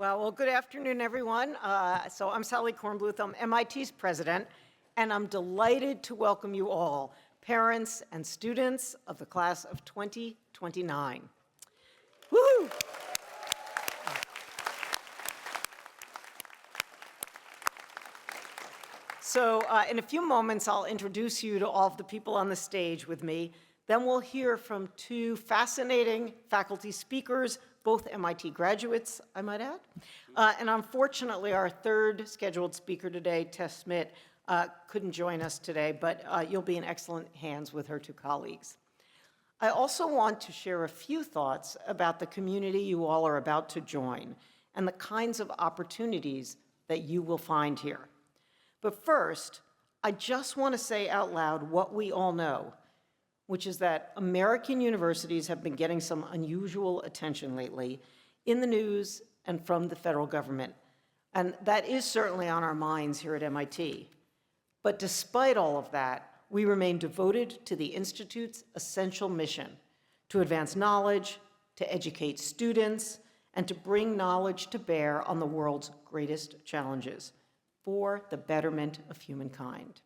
Well, good afternoon, everyone. So I'm Sally Kornbluth. I'm MIT's president, and I'm delighted to welcome you all, parents and students of the class of 2029. Woo! So in a few moments, I'll introduce you to all of the people on the stage with me. Then we'll hear from two fascinating faculty speakers, both MIT graduates, I might add. And unfortunately, our third scheduled speaker today, Tess Smith, couldn't join us today, but you'll be in excellent hands with her two colleagues. I also want to share a few thoughts about the community you all are about to join and the kinds of opportunities that you will find here. But first, I just want to say out loud what we all know, which is that American universities have been getting some unusual attention lately in the news and from the federal government. And that is certainly on our minds here at MIT. But despite all of that, we remain devoted to the Institute's essential mission to advance knowledge, to educate students, and to bring knowledge to bear on the world's greatest challenges for the betterment of humankind.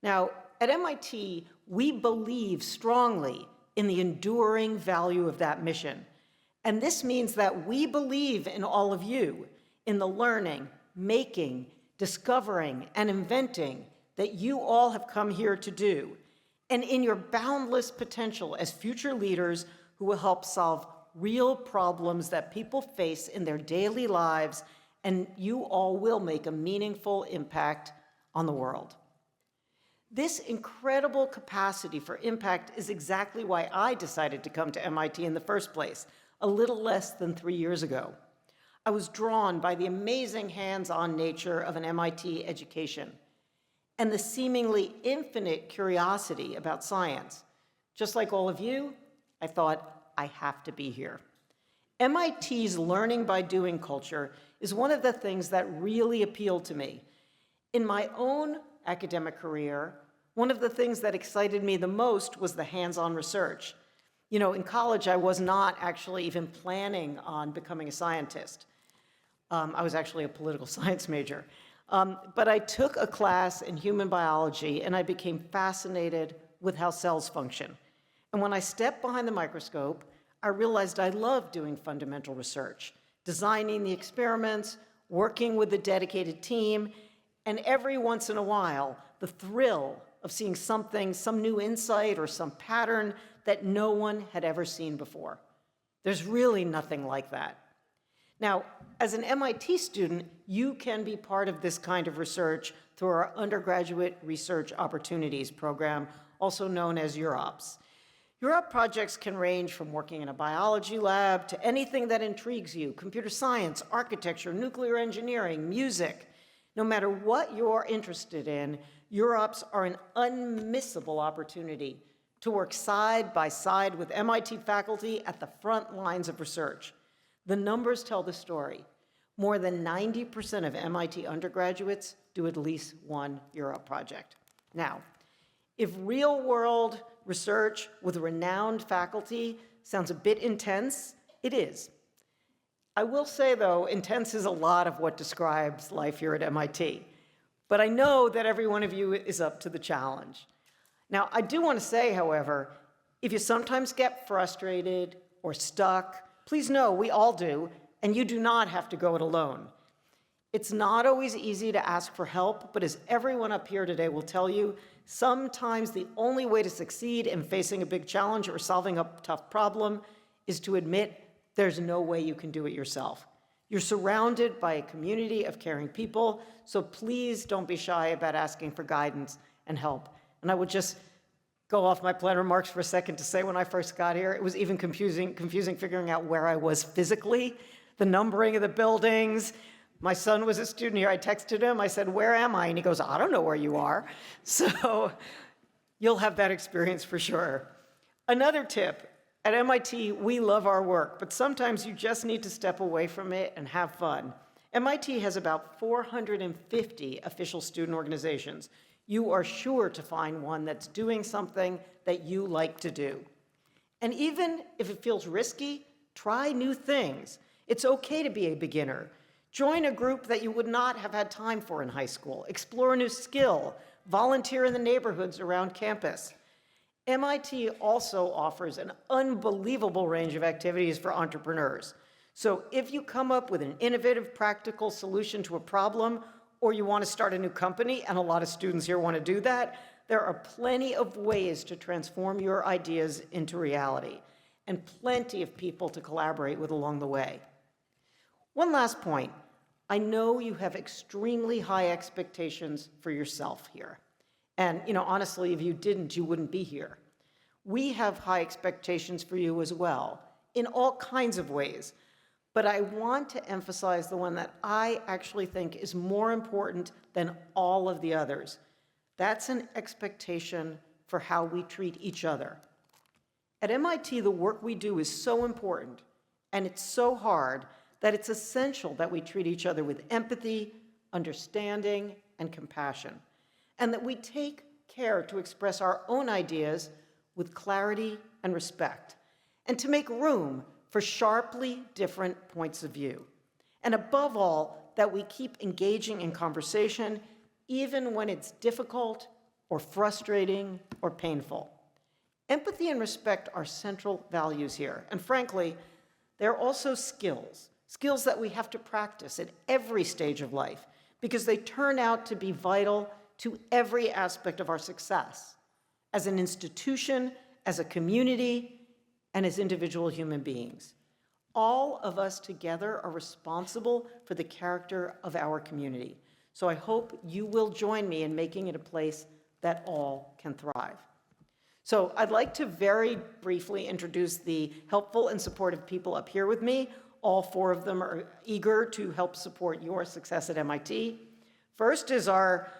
Now, at MIT, we believe strongly in the enduring value of that mission. And this means that we believe in all of you, in the learning, making, discovering, and inventing that you all have come here to do, and in your boundless potential as future leaders who will help solve real problems that people face in their daily lives, and you all will make a meaningful impact on the world. This incredible capacity for impact is exactly why I decided to come to MIT in the first place, a little less than 3 years ago. I was drawn by the amazing hands-on nature of an MIT education and the seemingly infinite curiosity about science. Just like all of you, I thought, I have to be here. MIT's learning by doing culture is one of the things that really appealed to me. In my own academic career, one of the things that excited me the most was the hands-on research. You know, in college, I was not actually even planning on becoming a scientist. I was actually a political science major. But I took a class in human biology, and I became fascinated with how cells function. And when I stepped behind the microscope, I realized I loved doing fundamental research, designing the experiments, working with a dedicated team, and every once in a while, the thrill of seeing something, some new insight or some pattern that no one had ever seen before. There's really nothing like that. Now, as an MIT student, you can be part of this kind of research through our Undergraduate Research Opportunities program, also known as UROPS. UROP projects can range from working in a biology lab to anything that intrigues you: computer science, architecture, nuclear engineering, music. No matter what you're interested in, UROPS are an unmissable opportunity to work side by side with MIT faculty at the front lines of research. The numbers tell the story. More than 90% of MIT undergraduates do at least one UROP project. Now, if real-world research with renowned faculty sounds a bit intense, it is. I will say, though, intense is a lot of what describes life here at MIT. But I know that every one of you is up to the challenge. Now, I do want to say, however, if you sometimes get frustrated or stuck, please know we all do, and you do not have to go it alone. It's not always easy to ask for help, but as everyone up here today will tell you, sometimes the only way to succeed in facing a big challenge or solving a tough problem is to admit there's no way you can do it yourself. You're surrounded by a community of caring people, so please don't be shy about asking for guidance and help. And I would just go off my planned remarks for a second to say when I first got here, it was even confusing figuring out where I was physically, the numbering of the buildings. My son was a student here. I texted him. I said, "Where am I?" And he goes, "I don't know where you are." So you'll have that experience for sure. Another tip. At MIT, we love our work, but sometimes you just need to step away from it and have fun. MIT has about 450 official student organizations. You are sure to find one that's doing something that you like to do. And even if it feels risky, try new things. It's okay to be a beginner. Join a group that you would not have had time for in high school. Explore a new skill. Volunteer in the neighborhoods around campus. MIT also offers an unbelievable range of activities for entrepreneurs. So if you come up with an innovative, practical solution to a problem, or you want to start a new company, and a lot of students here want to do that, there are plenty of ways to transform your ideas into reality, and plenty of people to collaborate with along the way. One last point. I know you have extremely high expectations for yourself here. And, honestly, if you didn't, you wouldn't be here. We have high expectations for you as well, in all kinds of ways. But I want to emphasize the one that I actually think is more important than all of the others. That's an expectation for how we treat each other. At MIT, the work we do is so important, and it's so hard, that it's essential that we treat each other with empathy, understanding, and compassion, and that we take care to express our own ideas with clarity and respect, and to make room for sharply different points of view. And above all, that we keep engaging in conversation even when it's difficult or frustrating or painful. Empathy and respect are central values here, and frankly, they're also skills that we have to practice at every stage of life, because they turn out to be vital to every aspect of our success, as an institution, as a community, and as individual human beings. All of us together are responsible for the character of our community. So I hope you will join me in making it a place that all can thrive. So I'd like to very briefly introduce the helpful and supportive people up here with me. All four of them are eager to help support your success at MIT. First is our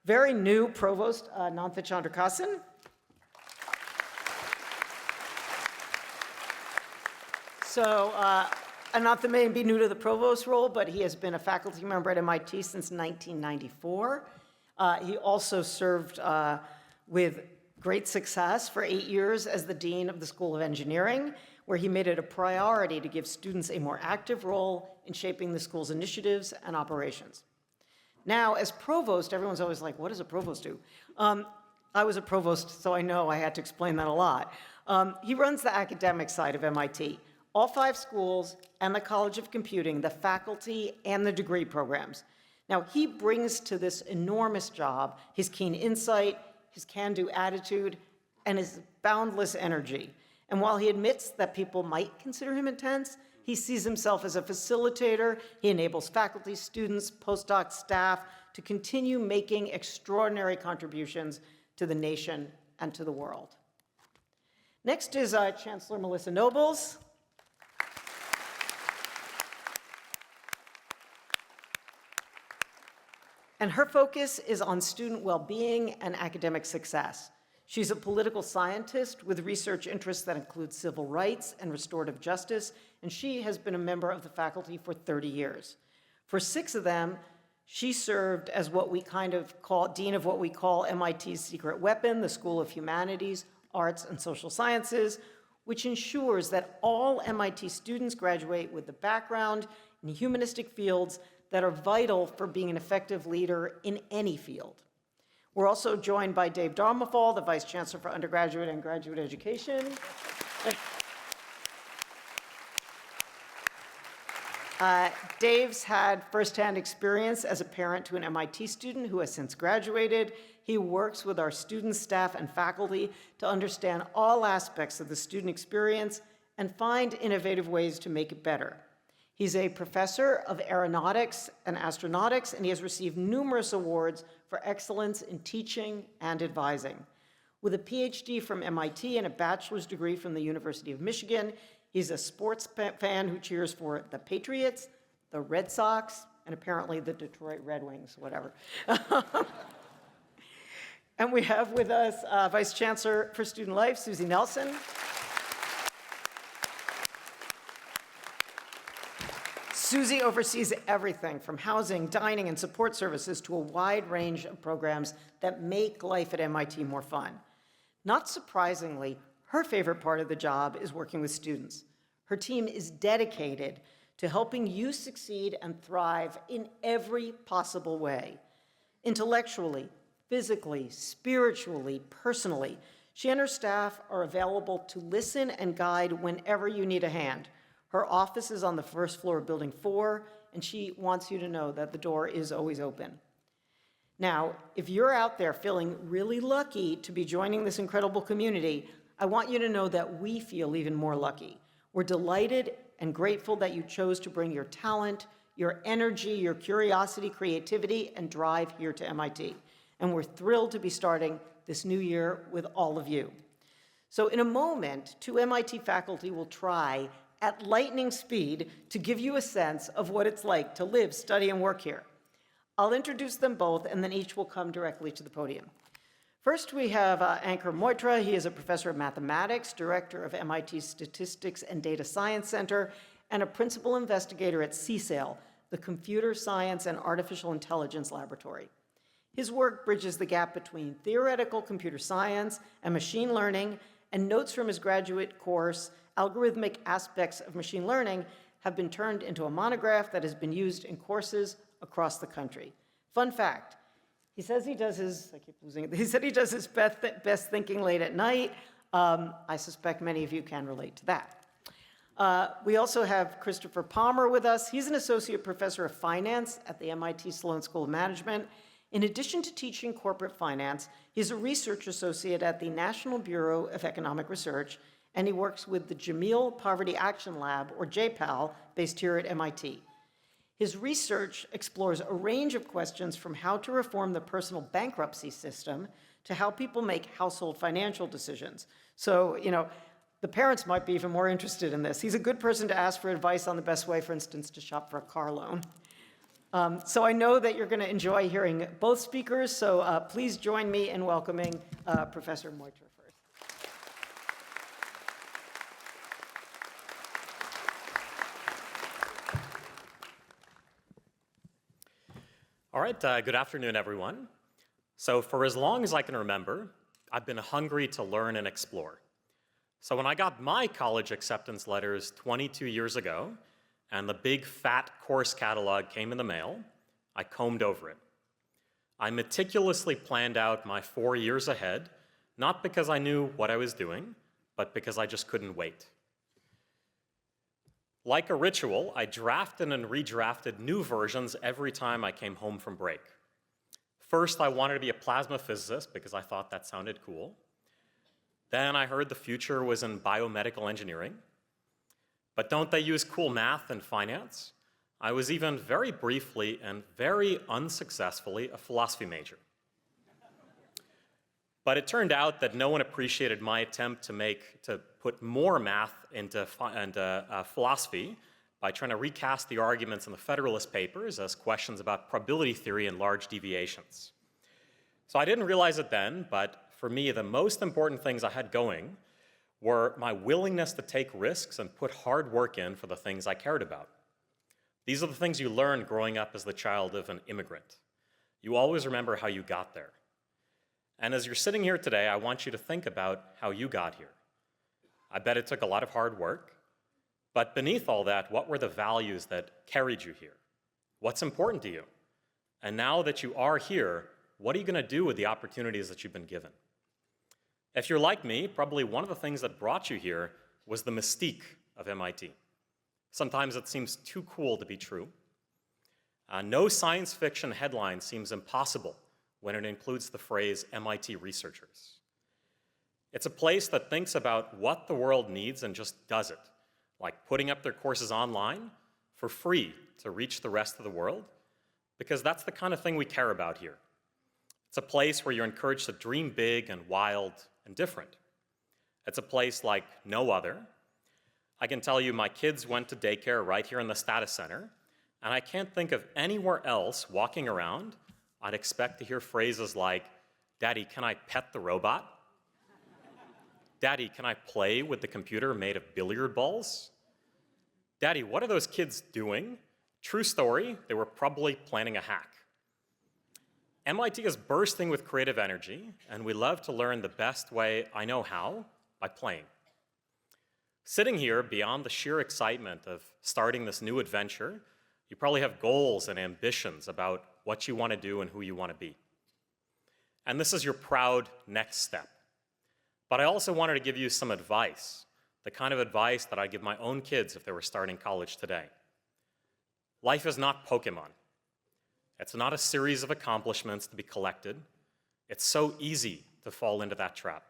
very new provost, Nantha Chandrakasan. So Anantha may be new to the provost role, but he has been a faculty member at MIT since 1994. He also served with great success for 8 years as the dean of the School of Engineering, where he made it a priority to give students a more active role in shaping the school's initiatives and operations. Now, as provost, everyone's always like, what does a provost do? I was a provost, so I know I had to explain that a lot. He runs the academic side of MIT, all 5 schools and the College of Computing, the faculty and the degree programs. Now, he brings to this enormous job his keen insight, his can-do attitude, and his boundless energy. And while he admits that people might consider him intense, he sees himself as a facilitator. He enables faculty, students, postdoc staff to continue making extraordinary contributions to the nation and to the world. Next is Chancellor Melissa Nobles. And her focus is on student well-being and academic success. She's a political scientist with research interests that include civil rights and restorative justice, and she has been a member of the faculty for 30 years. For 6 of them, she served as what we kind of call dean of what we call MIT's secret weapon, the School of Humanities, Arts, and Social Sciences, which ensures that all MIT students graduate with the background in humanistic fields that are vital for being an effective leader in any field. We're also joined by Dave Darmafal, the Vice Chancellor for Undergraduate and Graduate Education. Dave's had firsthand experience as a parent to an MIT student who has since graduated. He works with our students, staff, and faculty to understand all aspects of the student experience and find innovative ways to make it better. He's a professor of aeronautics and astronautics, and he has received numerous awards for excellence in teaching and advising. With a PhD from MIT and a bachelor's degree from the University of Michigan, he's a sports fan who cheers for the Patriots, the Red Sox, and apparently the Detroit Red Wings, whatever. And we have with us Vice Chancellor for Student Life, Susie Nelson. Susie oversees everything from housing, dining, and support services to a wide range of programs that make life at MIT more fun. Not surprisingly, her favorite part of the job is working with students. Her team is dedicated to helping you succeed and thrive in every possible way. Intellectually, physically, spiritually, personally, she and her staff are available to listen and guide whenever you need a hand. Her office is on the first floor of Building 4, and she wants you to know that the door is always open. Now, if you're out there feeling really lucky to be joining this incredible community, I want you to know that we feel even more lucky. We're delighted and grateful that you chose to bring your talent, your energy, your curiosity, creativity, and drive here to MIT. And we're thrilled to be starting this new year with all of you. So in a moment, two MIT faculty will try at lightning speed to give you a sense of what it's like to live, study, and work here. I'll introduce them both, and then each will come directly to the podium. First, we have Ankur Moitra. He is a professor of mathematics, director of MIT's Statistics and Data Science Center, and a principal investigator at CSAIL, the Computer Science and Artificial Intelligence Laboratory. His work bridges the gap between theoretical computer science and machine learning, and notes from his graduate course, Algorithmic Aspects of Machine Learning, have been turned into a monograph that has been used in courses across the country. Fun fact, he says he does his, I keep losing it, he said he does his best thinking late at night. I suspect many of you can relate to that. We also have Christopher Palmer with us. He's an associate professor of finance at the MIT Sloan School of Management. In addition to teaching corporate finance, he's a research associate at the National Bureau of Economic Research, and he works with the Jameel Poverty Action Lab, or JPAL, based here at MIT. His research explores a range of questions from how to reform the personal bankruptcy system to how people make household financial decisions. So, the parents might be even more interested in this. He's a good person to ask for advice on the best way, for instance, to shop for a car loan. So I know that you're going to enjoy hearing both speakers, so please join me in welcoming Professor Moitra first. All right, good afternoon, everyone. So for as long as I can remember, I've been hungry to learn and explore. So when I got my college acceptance letters 22 years ago, and the big fat course catalog came in the mail, I combed over it. I meticulously planned out my 4 years ahead, not because I knew what I was doing, but because I just couldn't wait. Like a ritual, I drafted and redrafted new versions every time I came home from break. First, I wanted to be a plasma physicist because I thought that sounded cool. Then I heard the future was in biomedical engineering. But don't they use cool math and finance? I was even very briefly and very unsuccessfully a philosophy major. But it turned out that no one appreciated my attempt to put more math into philosophy by trying to recast the arguments in the Federalist Papers as questions about probability theory and large deviations. So I didn't realize it then, but for me, the most important things I had going were my willingness to take risks and put hard work in for the things I cared about. These are the things you learn growing up as the child of an immigrant. You always remember how you got there. And as you're sitting here today, I want you to think about how you got here. I bet it took a lot of hard work, but beneath all that, what were the values that carried you here? What's important to you? And now that you are here, what are you going to do with the opportunities that you've been given? If you're like me, probably one of the things that brought you here was the mystique of MIT. Sometimes it seems too cool to be true. No science fiction headline seems impossible when it includes the phrase MIT researchers. It's a place that thinks about what the world needs and just does it, like putting up their courses online for free to reach the rest of the world, because that's the kind of thing we care about here. It's a place where you're encouraged to dream big and wild and different. It's a place like no other. I can tell you my kids went to daycare right here in the Status Center, and I can't think of anywhere else walking around I'd expect to hear phrases like, "Daddy, can I pet the robot?" "Daddy, can I play with the computer made of billiard balls?" "Daddy, what are those kids doing?" True story, they were probably planning a hack. MIT is bursting with creative energy, and we love to learn the best way I know how, by playing. Sitting here, beyond the sheer excitement of starting this new adventure, you probably have goals and ambitions about what you want to do and who you want to be. And this is your proud next step. But I also wanted to give you some advice, the kind of advice that I'd give my own kids if they were starting college today. Life is not Pokemon. It's not a series of accomplishments to be collected. It's so easy to fall into that trap,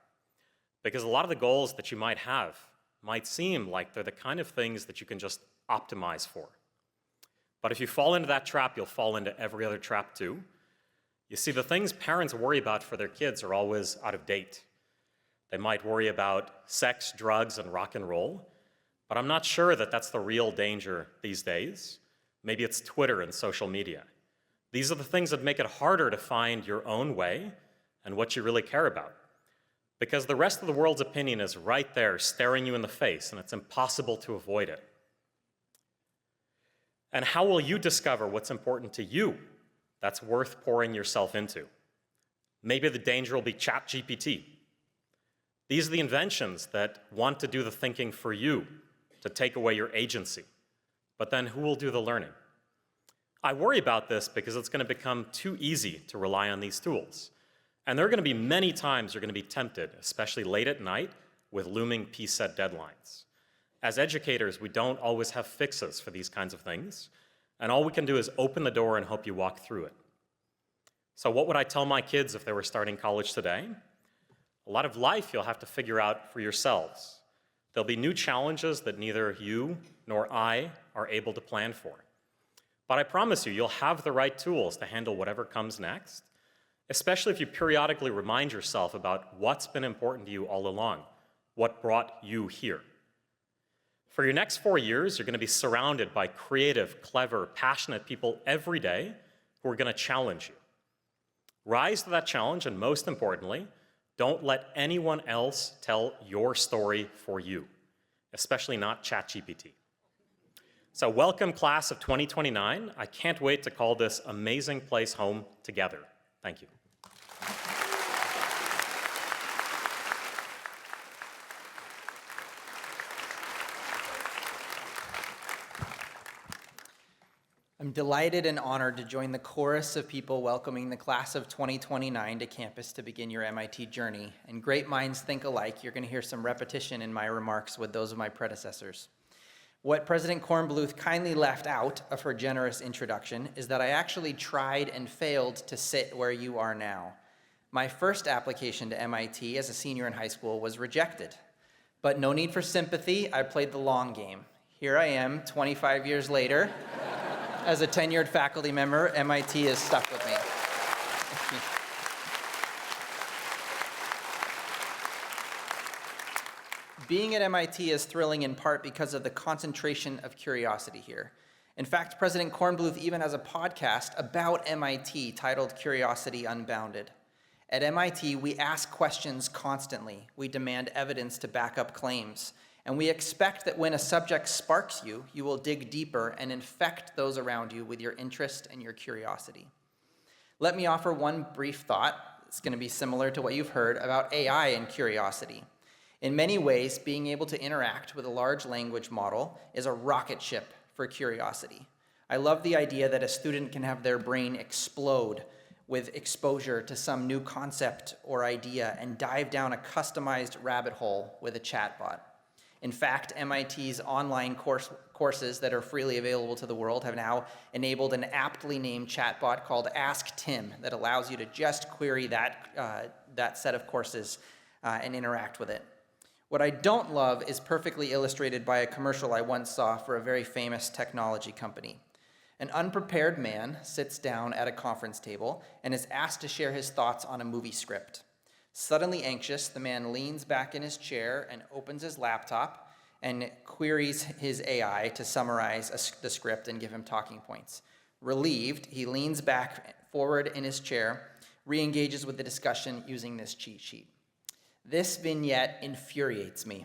because a lot of the goals that you might have might seem like they're the kind of things that you can just optimize for. But if you fall into that trap, you'll fall into every other trap too. You see, the things parents worry about for their kids are always out of date. They might worry about sex, drugs, and rock and roll, but I'm not sure that that's the real danger these days. Maybe it's Twitter and social media. These are the things that make it harder to find your own way and what you really care about, because the rest of the world's opinion is right there staring you in the face, and it's impossible to avoid it. And how will you discover what's important to you that's worth pouring yourself into? Maybe the danger will be ChatGPT. These are the inventions that want to do the thinking for you, to take away your agency. But then who will do the learning? I worry about this because it's going to become too easy to rely on these tools. And there are going to be many times you're going to be tempted, especially late at night, with looming PSET deadlines. As educators, we don't always have fixes for these kinds of things, and all we can do is open the door and hope you walk through it. So what would I tell my kids if they were starting college today? A lot of life you'll have to figure out for yourselves. There'll be new challenges that neither you nor I are able to plan for. But I promise you, you'll have the right tools to handle whatever comes next, especially if you periodically remind yourself about what's been important to you all along, what brought you here. For your next 4 years, you're going to be surrounded by creative, clever, passionate people every day who are going to challenge you. Rise to that challenge, and most importantly, don't let anyone else tell your story for you, especially not ChatGPT. So welcome, class of 2029. I can't wait to call this amazing place home together. Thank you. I'm delighted and honored to join the chorus of people welcoming the class of 2029 to campus to begin your MIT journey. And great minds think alike. You're going to hear some repetition in my remarks with those of my predecessors. What President Kornbluth kindly left out of her generous introduction is that I actually tried and failed to sit where you are now. My first application to MIT as a senior in high school was rejected. But no need for sympathy, I played the long game. Here I am, 25 years later. As a tenured faculty member, MIT is stuck with me. Being at MIT is thrilling in part because of the concentration of curiosity here. In fact, President Kornbluth even has a podcast about MIT titled Curiosity Unbounded. At MIT, we ask questions constantly. We demand evidence to back up claims. And we expect that when a subject sparks you, you will dig deeper and infect those around you with your interest and your curiosity. Let me offer one brief thought. It's going to be similar to what you've heard about AI and curiosity. In many ways, being able to interact with a large language model is a rocket ship for curiosity. I love the idea that a student can have their brain explode with exposure to some new concept or idea and dive down a customized rabbit hole with a chatbot. In fact, MIT's online courses that are freely available to the world have now enabled an aptly named chatbot called Ask Tim that allows you to just query that set of courses and interact with it. What I don't love is perfectly illustrated by a commercial I once saw for a very famous technology company. An unprepared man sits down at a conference table and is asked to share his thoughts on a movie script. Suddenly anxious, the man leans back in his chair and opens his laptop and queries his AI to summarize the script and give him talking points. Relieved, he leans back forward in his chair, re-engages with the discussion using this cheat sheet. This vignette infuriates me.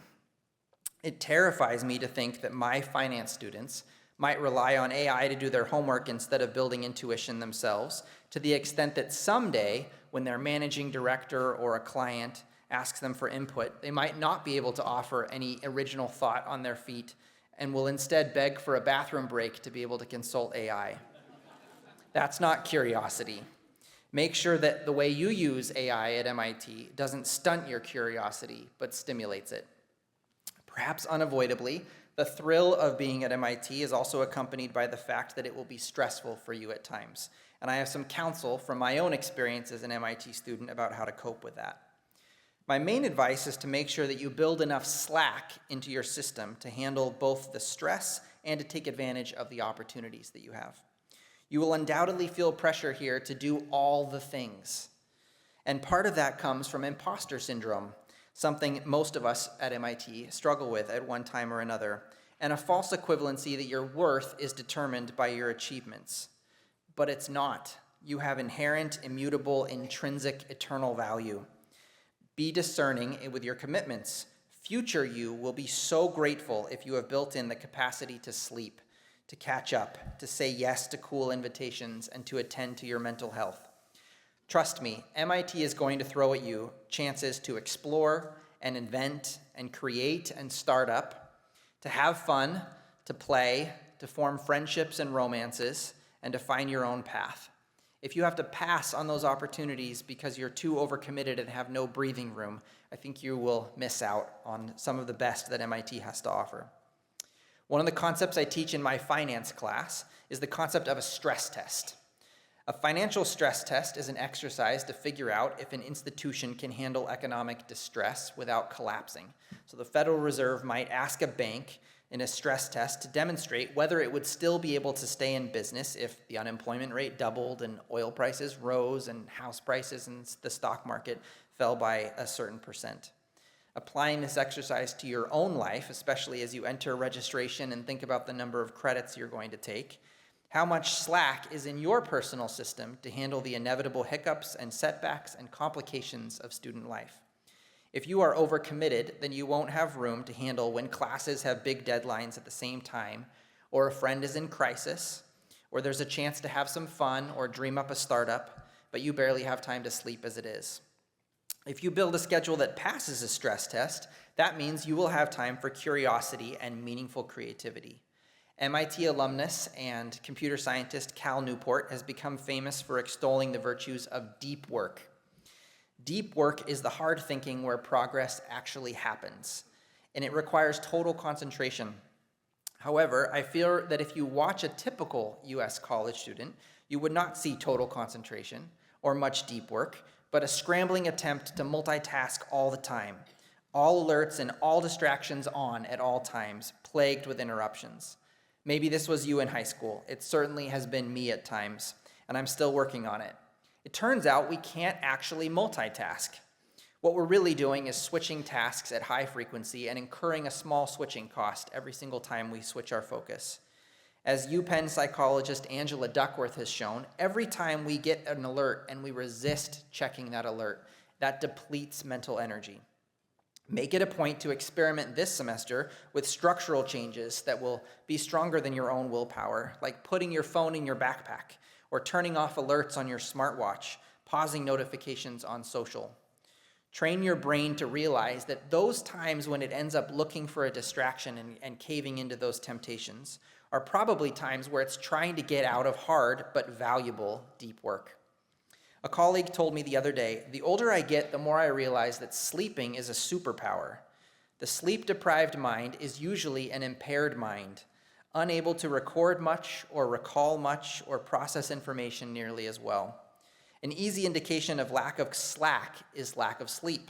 It terrifies me to think that my finance students might rely on AI to do their homework instead of building intuition themselves, to the extent that someday, when their managing director or a client asks them for input, they might not be able to offer any original thought on their feet and will instead beg for a bathroom break to be able to consult AI. That's not curiosity. Make sure that the way you use AI at MIT doesn't stunt your curiosity, but stimulates it. Perhaps unavoidably, the thrill of being at MIT is also accompanied by the fact that it will be stressful for you at times. And I have some counsel from my own experience as an MIT student about how to cope with that. My main advice is to make sure that you build enough slack into your system to handle both the stress and to take advantage of the opportunities that you have. You will undoubtedly feel pressure here to do all the things. And part of that comes from imposter syndrome, something most of us at MIT struggle with at one time or another, and a false equivalency that your worth is determined by your achievements. But it's not. You have inherent, immutable, intrinsic, eternal value. Be discerning with your commitments. Future you will be so grateful if you have built in the capacity to sleep, to catch up, to say yes to cool invitations, and to attend to your mental health. Trust me, MIT is going to throw at you chances to explore and invent and create and start up, to have fun, to play, to form friendships and romances, and to find your own path. If you have to pass on those opportunities because you're too overcommitted and have no breathing room, I think you will miss out on some of the best that MIT has to offer. One of the concepts I teach in my finance class is the concept of a stress test. A financial stress test is an exercise to figure out if an institution can handle economic distress without collapsing. So the Federal Reserve might ask a bank in a stress test to demonstrate whether it would still be able to stay in business if the unemployment rate doubled and oil prices rose and house prices and the stock market fell by a certain percent. Applying this exercise to your own life, especially as you enter registration and think about the number of credits you're going to take, how much slack is in your personal system to handle the inevitable hiccups and setbacks and complications of student life? If you are overcommitted, then you won't have room to handle when classes have big deadlines at the same time, or a friend is in crisis, or there's a chance to have some fun or dream up a startup, but you barely have time to sleep as it is. If you build a schedule that passes a stress test, that means you will have time for curiosity and meaningful creativity. MIT alumnus and computer scientist Cal Newport has become famous for extolling the virtues of deep work. Deep work is the hard thinking where progress actually happens, and it requires total concentration. However, I fear that if you watch a typical US college student, you would not see total concentration or much deep work, but a scrambling attempt to multitask all the time, all alerts and all distractions on at all times, plagued with interruptions. Maybe this was you in high school. It certainly has been me at times, and I'm still working on it. It turns out we can't actually multitask. What we're really doing is switching tasks at high frequency and incurring a small switching cost every single time we switch our focus. As UPenn psychologist Angela Duckworth has shown, every time we get an alert and we resist checking that alert, that depletes mental energy. Make it a point to experiment this semester with structural changes that will be stronger than your own willpower, like putting your phone in your backpack or turning off alerts on your smartwatch, pausing notifications on social. Train your brain to realize that those times when it ends up looking for a distraction and caving into those temptations are probably times where it's trying to get out of hard but valuable deep work. A colleague told me the other day, the older I get, the more I realize that sleeping is a superpower. The sleep-deprived mind is usually an impaired mind, unable to record much or recall much or process information nearly as well. An easy indication of lack of slack is lack of sleep.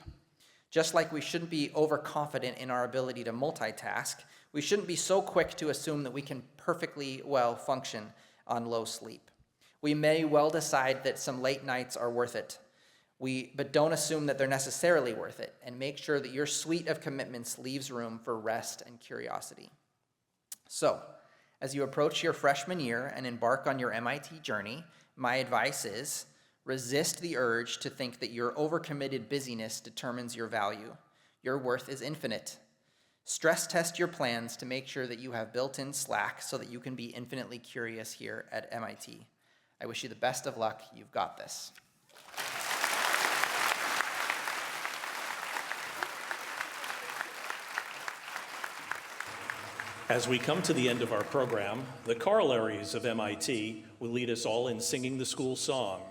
Just like we shouldn't be overconfident in our ability to multitask, we shouldn't be so quick to assume that we can perfectly well function on low sleep. We may well decide that some late nights are worth it, but don't assume that they're necessarily worth it, and make sure that your suite of commitments leaves room for rest and curiosity. So, as you approach your freshman year and embark on your MIT journey, my advice is resist the urge to think that your overcommitted busyness determines your value. Your worth is infinite. Stress test your plans to make sure that you have built-in slack so that you can be infinitely curious here at MIT. I wish you the best of luck. You've got this. As we come to the end of our program, the corollaries of MIT will lead us all in singing the school song.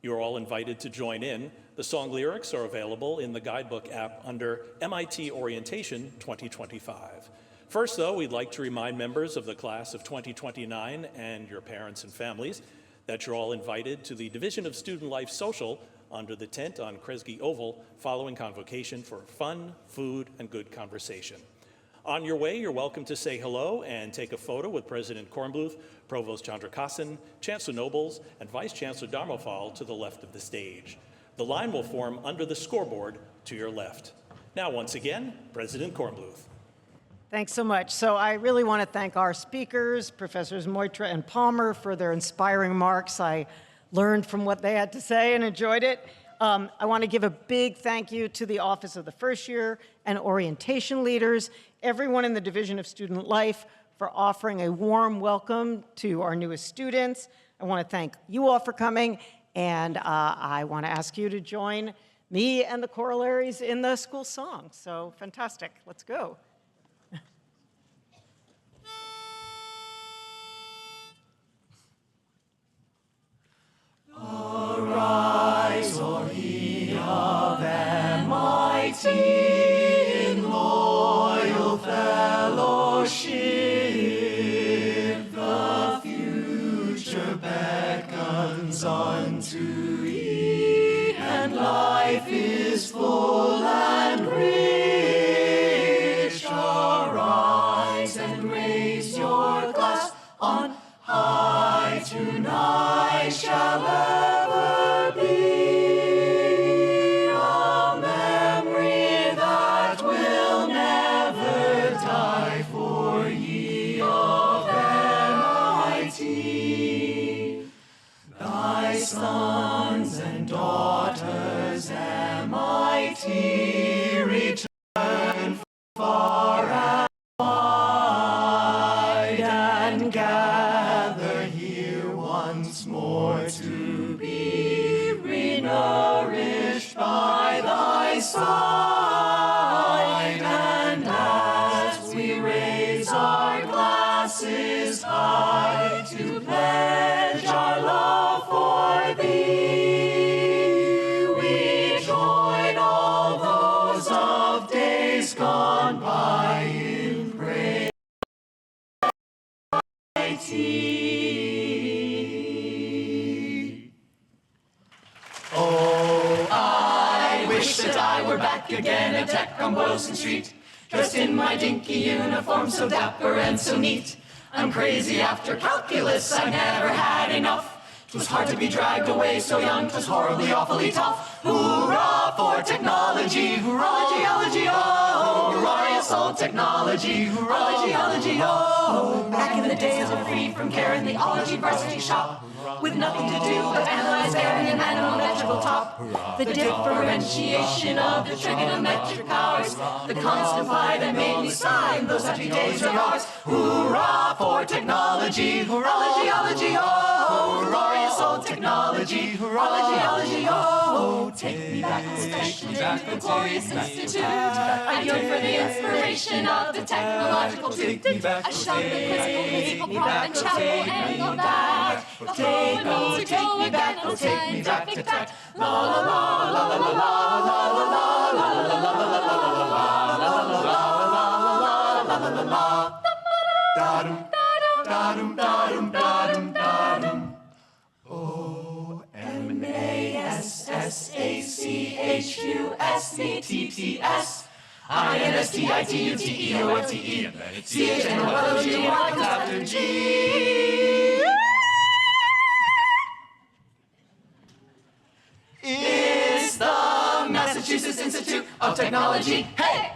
You're all invited to join in. The song lyrics are available in the guidebook app under MIT Orientation 2025. First, though, we'd like to remind members of the class of 2029 and your parents and families that you're all invited to the Division of Student Life Social under the tent on Kresge Oval following Convocation for fun, food, and good conversation. On your way, you're welcome to say hello and take a photo with President Kornbluth, Provost Chandrakasan, Chancellor Nobles, and Vice Chancellor Dharmafal to the left of the stage. The line will form under the scoreboard to your left. Now, once again, President Kornbluth. Thanks so much. So I really want to thank our speakers, Professors Moitra and Palmer, for their inspiring remarks. I learned from what they had to say and enjoyed it. I want to give a big thank you to the Office of the First Year and orientation leaders, everyone in the Division of Student Life for offering a warm welcome to our newest students. I want to thank you all for coming, and I want to ask you to join me and the corollaries in the school song. So fantastic. Let's go. Arise, O ye of MIT, in loyal fellowship. The future beckons unto ye, and life is full and rich. Arise and raise your glass on high, tonight shall ever be a memory that will never die for ye of MIT. Thy sons and daughters, MIT, return far and wide and gather here once more to be renourished by thy side. And as we raise our glasses high to pledge our love for thee, we join all those of days gone by in praise. Oh, I wish that I were back again at Tech on Boylston Street, dressed in my dinky uniform, so dapper and so neat. I'm crazy after calculus, I never had enough. 'Twas hard to be dragged away so young, 'twas horribly, awfully tough. Hoorah for technology, hurrah, geology, oh! Glorious old technology, hurrah, geology, oh! Back in the days of free from care in the ology varsity shop, with nothing to do but analyze alien manometrical top. The differentiation of the trigonometric powers, the constant pi that made me sigh in those happy days of ours. Hoorah for technology, hurrah, geology, oh! Glorious old technology, hurrah, geology, oh! Take me back, especially to the glorious institute. I yearn for the inspiration of the technological tooth. I shall the physical part and chapel and all that. Take me back, oh take me back to tech. La la la la la la la la la la la la la la la. Da-dum, da-dum, da-dum, da-dum, da-dum. O-M-A-S-S-A-C-H-U-S-E-T-T-S I-N-S-T-I-T-U-T-E-O-F-T-E C-H-N-O-L-O-G what comes after G. Is the Massachusetts Institute of Technology. Hey!